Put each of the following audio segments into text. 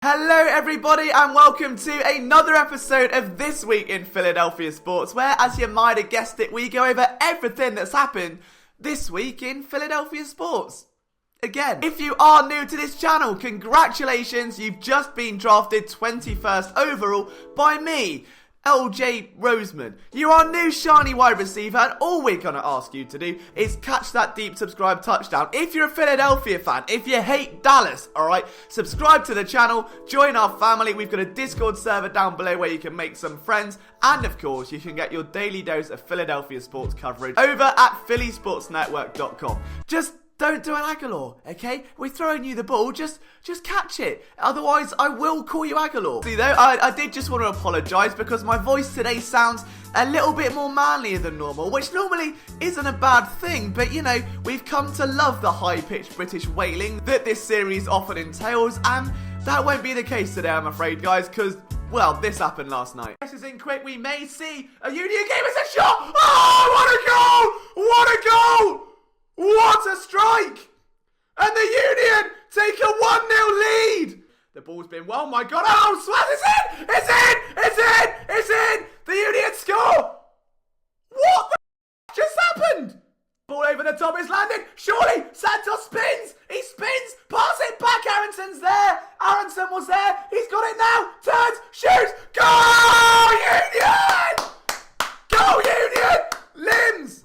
Hello everybody and welcome to another episode of This Week in Philadelphia Sports, where, as you might have guessed it, we go over everything that's happened this week in Philadelphia sports. Again, if you are new to this channel, congratulations, you've just been drafted 21st overall by me, LJ Roseman. You're our new shiny wide receiver, and all we're going to ask you to do is catch that deep subscribe touchdown. If you're a Philadelphia fan, if you hate Dallas, alright, subscribe to the channel, join our family. We've got a Discord server down below where you can make some friends, and of course, you can get your daily dose of Philadelphia sports coverage over at phillysportsnetwork.com. Just don't do an Aguilar, okay? We're throwing you the ball, just catch it. Otherwise, I will call you Aguilar. See though, I did just want to apologise because my voice today sounds a little bit more manlier than normal, which normally isn't a bad thing, but you know, we've come to love the high-pitched British wailing that this series often entails, and that won't be the case today, I'm afraid, guys, because, well, this happened last night. This is in quick, we may see a Union game as a shot! Oh, what a goal! What a goal! What a strike! And the Union take a 1-0 lead! The ball's been, oh my god, oh, Swaz, it's in! It's in! It's in! It's in! The Union score! What the just happened? Ball over the top, it's landed, surely, Santos spins! He spins, pass it back, Aaronson's there! Aaronson was there, he's got it now, turns, shoots, go Union! Go Union! Limbs!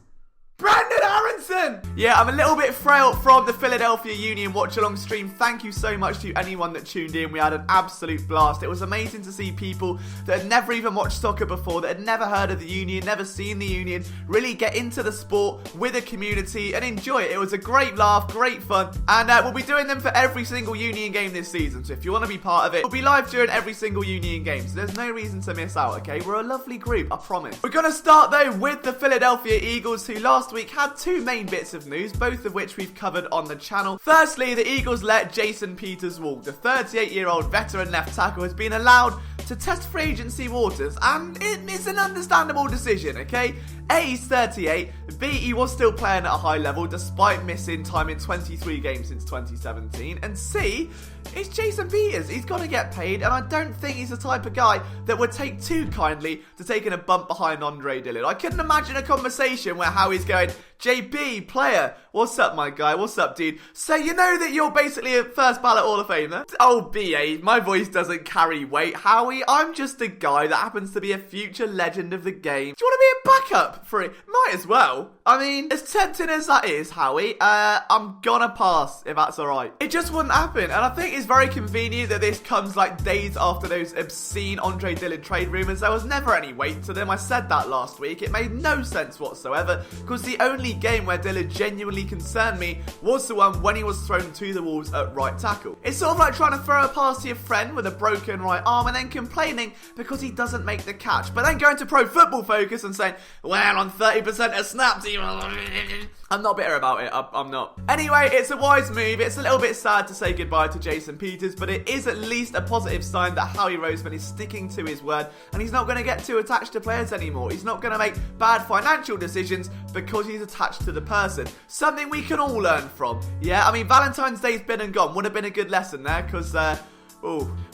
Brandon Aaronson! Yeah, I'm a little bit frail from the Philadelphia Union watch-along stream. Thank you so much to anyone that tuned in. We had an absolute blast. It was amazing to see people that had never even watched soccer before, that had never heard of the Union, never seen the Union, really get into the sport with a community and enjoy it. It was a great laugh, great fun, and we'll be doing them for every single Union game this season. So if you want to be part of it, we'll be live during every single Union game. So there's no reason to miss out, okay? We're a lovely group, I promise. We're going to start, though, with the Philadelphia Eagles, who last week had two main bits of news, both of which we've covered on the channel. Firstly, the Eagles let Jason Peters walk. The 38-year-old veteran left tackle has been allowed to test free agency waters, and it's an understandable decision, okay? A, he's 38, B, he was still playing at a high level despite missing time in 23 games since 2017, and C, it's Jason Peters. He's got to get paid, and I don't think he's the type of guy that would take too kindly to taking a bump behind Andre Dillard. I couldn't imagine a conversation where Howie's going, JB, player, what's up, my guy, what's up, dude? So you know that you're basically a first ballot Hall of Famer? Oh, BA, my voice doesn't carry weight, Howie. I'm just a guy that happens to be a future legend of the game. Do you want to be a backup for it? Might as well. I mean, as tempting as that is, Howie, I'm gonna pass, if that's alright. It just wouldn't happen, and I think it's very convenient that this comes like days after those obscene Andre Dillard trade rumours. There was never any weight to them. I said that last week. It made no sense whatsoever, because the only game where Dillard genuinely concerned me was the one when he was thrown to the Wolves at right tackle. It's sort of like trying to throw a pass to your friend with a broken right arm and then complaining because he doesn't make the catch, but then going to Pro Football Focus and saying, well, on 30% of snaps, I'm not bitter about it, I'm not. Anyway, it's a wise move. It's a little bit sad to say goodbye to Jason Peters, but it is at least a positive sign that Howie Roseman is sticking to his word, and he's not going to get too attached to players anymore. He's not going to make bad financial decisions because he's attached to the person. Something we can all learn from. Yeah, I mean, Valentine's Day's been and gone. Would have been a good lesson there, because,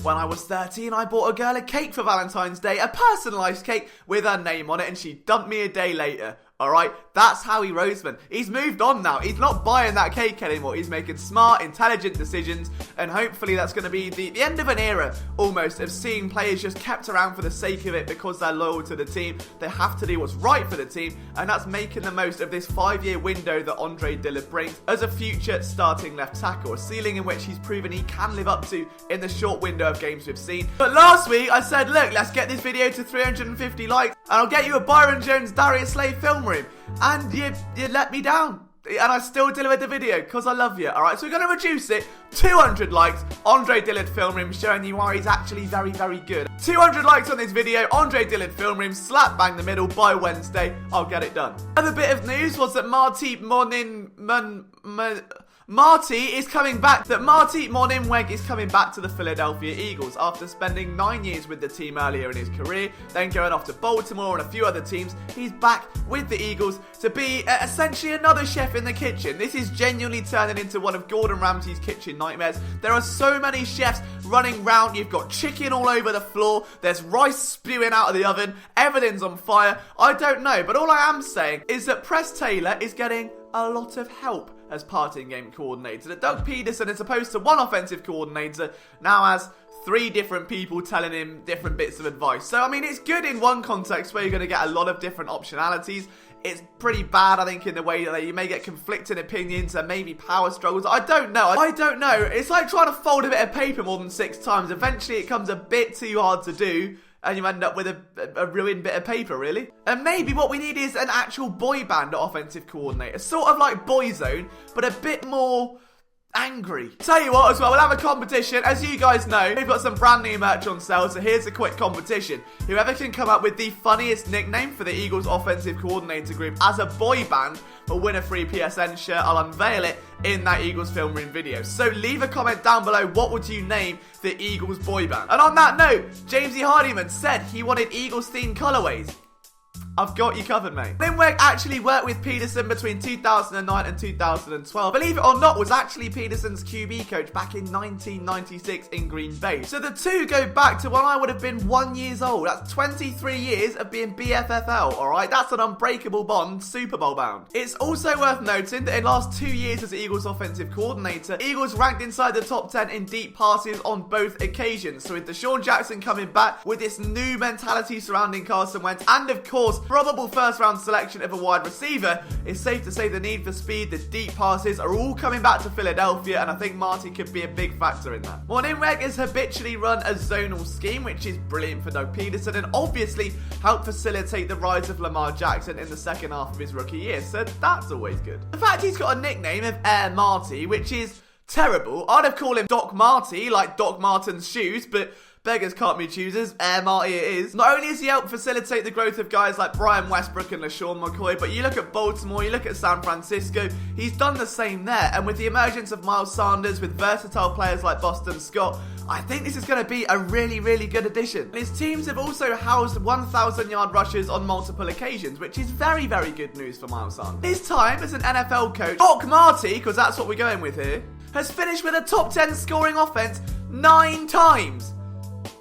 when I was 13, I bought a girl a cake for Valentine's Day, a personalised cake with her name on it, and she dumped me a day later. Alright, that's Howie Roseman. He's moved on now. He's not buying that cake anymore. He's making smart, intelligent decisions, and hopefully that's going to be the end of an era, almost, of seeing players just kept around for the sake of it because they're loyal to the team. They have to do what's right for the team, and that's making the most of this 5-year window that Andre Dillard brings as a future starting left tackle, a ceiling in which he's proven he can live up to in the short window of games we've seen. But last week, I said, look, let's get this video to 350 likes, and I'll get you a Byron Jones Darius Slade film room. And you let me down. And I still delivered the video because I love you. Alright, so we're going to reduce it. 200 likes. Andre Dillard film room showing you why he's actually very, very good. 200 likes on this video. Andre Dillard film room slap bang the middle by Wednesday. I'll get it done. Another bit of news was that Marty Marty is coming back. That Marty Morningweg is coming back to the Philadelphia Eagles after spending 9 years with the team earlier in his career, then going off to Baltimore and a few other teams. He's back with the Eagles to be essentially another chef in the kitchen. This is genuinely turning into one of Gordon Ramsay's kitchen nightmares. There are so many chefs running round. You've got chicken all over the floor. There's rice spewing out of the oven. Everything's on fire. I don't know, but all I am saying is that Press Taylor is getting a lot of help as parting game coordinator. That Doug Peterson, as opposed to one offensive coordinator, now has 3 different people telling him different bits of advice. So, I mean, it's good in one context where you're going to get a lot of different optionalities. It's pretty bad, I think, in the way that you may get conflicting opinions and maybe power struggles. I don't know. It's like trying to fold a bit of paper more than 6 times. Eventually, it comes a bit too hard to do, and you end up with a ruined bit of paper, really. And maybe what we need is an actual boy band offensive coordinator. Sort of like Boyzone, but a bit more angry. Tell you what as well, we'll have a competition. As you guys know, we've got some brand new merch on sale, so here's a quick competition. Whoever can come up with the funniest nickname for the Eagles offensive coordinator group as a boy band will win a free PSN shirt. I'll unveil it in that Eagles film room video. So leave a comment down below, what would you name the Eagles boy band? And on that note, Jamesy Hardyman said he wanted Eagles themed colourways. I've got you covered, mate. Morningweg actually worked with Peterson between 2009 and 2012. Believe it or not, was actually Peterson's QB coach back in 1996 in Green Bay. So the two go back to when I would have been 1 year old. That's 23 years of being BFFL, alright? That's an unbreakable bond, Super Bowl bound. It's also worth noting that in the last 2 years as Eagles offensive coordinator, Eagles ranked inside the top 10 in deep passes on both occasions. So with Deshaun Jackson coming back with this new mentality surrounding Carson Wentz, and of course, probable first round selection of a wide receiver, it's safe to say the need for speed, the deep passes are all coming back to Philadelphia, and I think Marty could be a big factor in that. Morningweg has habitually run a zonal scheme, which is brilliant for Doug Peterson, and obviously helped facilitate the rise of Lamar Jackson in the second half of his rookie year, so that's always good. The fact he's got a nickname of Air Marty, which is terrible. I'd have called him Doc Marty, like Doc Martens shoes, but beggars can't be choosers. Air Marty it is. Not only has he helped facilitate the growth of guys like Brian Westbrook and LaShawn McCoy, but you look at Baltimore, you look at San Francisco, he's done the same there. And with the emergence of Miles Sanders, with versatile players like Boston Scott, I think this is going to be a really, really good addition. His teams have also housed 1,000-yard rushers on multiple occasions, which is very, very good news for Miles Sanders. His time as an NFL coach, Doc Marty, because that's what we're going with here, has finished with a top 10 scoring offense 9 times.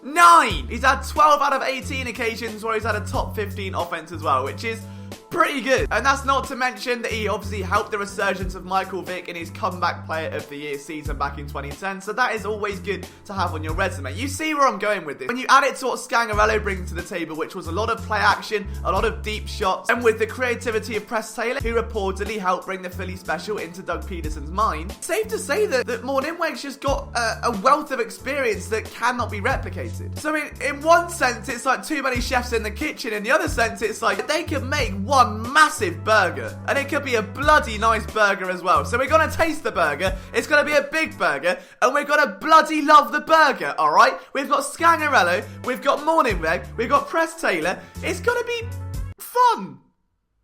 9! He's had 12 out of 18 occasions where he's had a top 15 offense as well, which is pretty good. And that's not to mention that he obviously helped the resurgence of Michael Vick in his comeback player of the year season back in 2010. So that is always good to have on your resume. You see where I'm going with this. When you add it to what Scangarello brings to the table, which was a lot of play action, a lot of deep shots, and with the creativity of Press Taylor, who reportedly helped bring the Philly special into Doug Peterson's mind, safe to say that Morningweg's just got a wealth of experience that cannot be replicated. So in one sense, it's like too many chefs in the kitchen. In the other sense, it's like they could make one massive burger, and it could be a bloody nice burger as well. So we're gonna taste the burger, it's gonna be a big burger, and we're gonna bloody love the burger, alright? We've got Scangarello, we've got Morningweg, we've got Press Taylor. It's gonna be fun.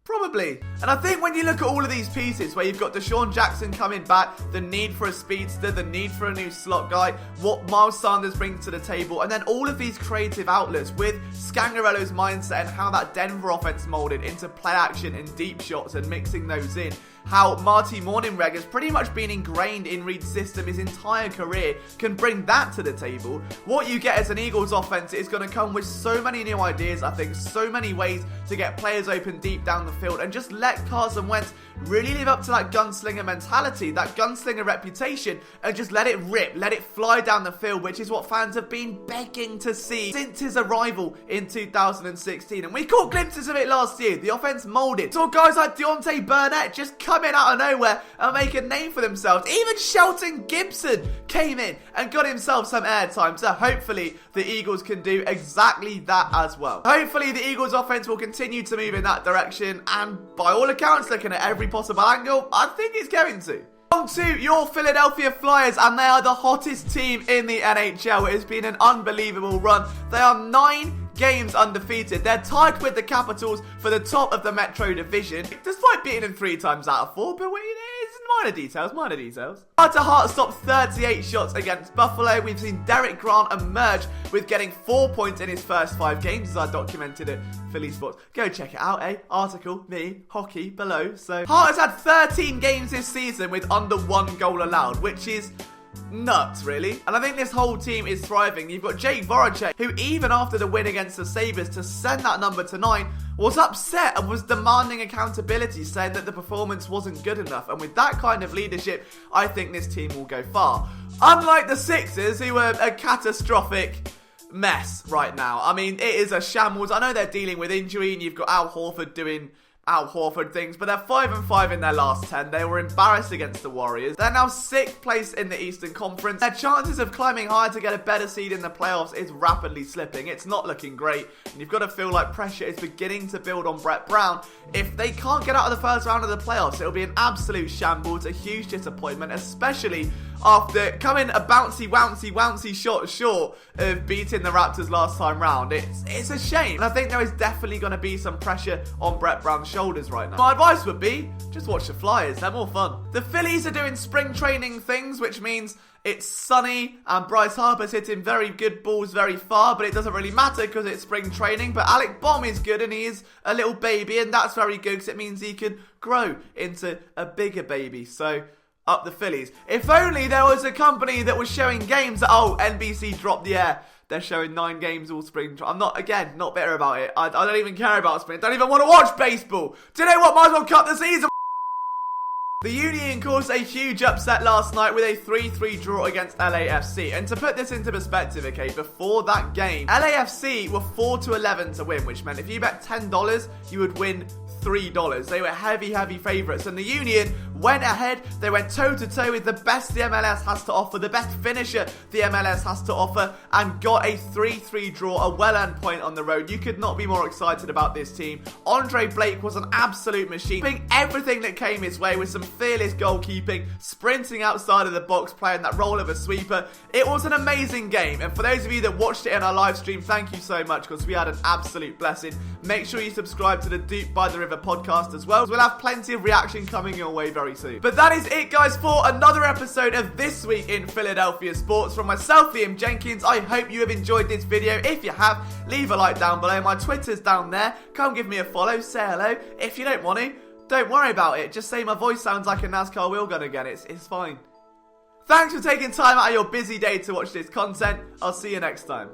Probably. And I think when you look at all of these pieces, where you've got Deshaun Jackson coming back, the need for a speedster, the need for a new slot guy, what Miles Sanders brings to the table, and then all of these creative outlets with Scangarello's mindset and how that Denver offense molded into play action and deep shots and mixing those in, how Marty Morningweg has pretty much been ingrained in Reed's system his entire career, can bring that to the table. What you get as an Eagles offense is going to come with so many new ideas, I think, so many ways to get players open deep down the field, and just let Carson Wentz really live up to that gunslinger mentality, that gunslinger reputation, and just let it rip, let it fly down the field, which is what fans have been begging to see since his arrival in 2016. And we caught glimpses of it last year. The offense molded. Saw guys like Deontay Burnett just come in out of nowhere and make a name for themselves. Even Shelton Gibson came in and got himself some airtime. So hopefully the Eagles can do exactly that as well. Hopefully the Eagles offense will continue to move in that direction, and by all accounts, looking at every possible angle, I think it's going to. On to your Philadelphia Flyers, and they are the hottest team in the NHL. It has been an unbelievable run. They are 9 games undefeated. They're tied with the Capitals for the top of the Metro Division, despite beating them 3 times out of 4, but it is minor details, minor details. Carter Hart stopped 38 shots against Buffalo. We've seen Derek Grant emerge with getting 4 points in his first 5 games, as I documented at Phillies Sports. Go check it out, eh? Article, me, hockey, below. So Hart has had 13 games this season with under 1 goal allowed, which is nuts, really. And I think this whole team is thriving. You've got Jake Voracek, who even after the win against the Sabres to send that number to 9, was upset and was demanding accountability, saying that the performance wasn't good enough. And with that kind of leadership, I think this team will go far. Unlike the Sixers, who are a catastrophic mess right now. I mean, it is a shambles. I know they're dealing with injury, and you've got Al Horford doing Al Horford things, but they're 5-5 in their last 10. They were embarrassed against the Warriors. They're now 6th place in the Eastern Conference. Their chances of climbing higher to get a better seed in the playoffs is rapidly slipping. It's not looking great, and you've got to feel like pressure is beginning to build on Brett Brown. If they can't get out of the first round of the playoffs, it'll be an absolute shambles, a huge disappointment, especially after coming a bouncy shot short of beating the Raptors last time round. It's a shame. And I think there is definitely going to be some pressure on Brett Brown's shoulders right now. My advice would be, just watch the Flyers. They're more fun. The Phillies are doing spring training things, which means it's sunny and Bryce Harper's hitting very good balls very far, but it doesn't really matter because it's spring training. But Alec Bohm is good, and he is a little baby, and that's very good because it means he can grow into a bigger baby. So up the Phillies. If only there was a company that was showing games that, oh, NBC dropped the air. They're showing 9 games all spring. I'm not bitter about it. I don't even care about spring. I don't even want to watch baseball. Do you know what? Might as well cut the season. The Union caused a huge upset last night with a 3-3 draw against LAFC. And to put this into perspective, okay, before that game, LAFC were 4-11 to win, which meant if you bet $10, you would win $3. They were heavy favourites, and the Union went ahead. They went toe-to-toe with the best the MLS has to offer, the best finisher the MLS has to offer, and got a 3-3 draw, a well-earned point on the road. You could not be more excited about this team. Andre Blake was an absolute machine, doing everything that came his way with some fearless goalkeeping, sprinting outside of the box, playing that role of a sweeper. It was an amazing game, and for those of you that watched it in our live stream, thank you so much, because we had an absolute blessing. Make sure you subscribe to the Duke by the River podcast as well. We'll have plenty of reaction coming your way very soon. But that is it, guys, for another episode of This Week in Philadelphia Sports. From myself, Liam Jenkins, I hope you have enjoyed this video. If you have, leave a like down below. My Twitter's down there. Come give me a follow, say hello. If you don't want to, don't worry about it. Just say my voice sounds like a NASCAR wheel gun again. It's fine. Thanks for taking time out of your busy day to watch this content. I'll see you next time.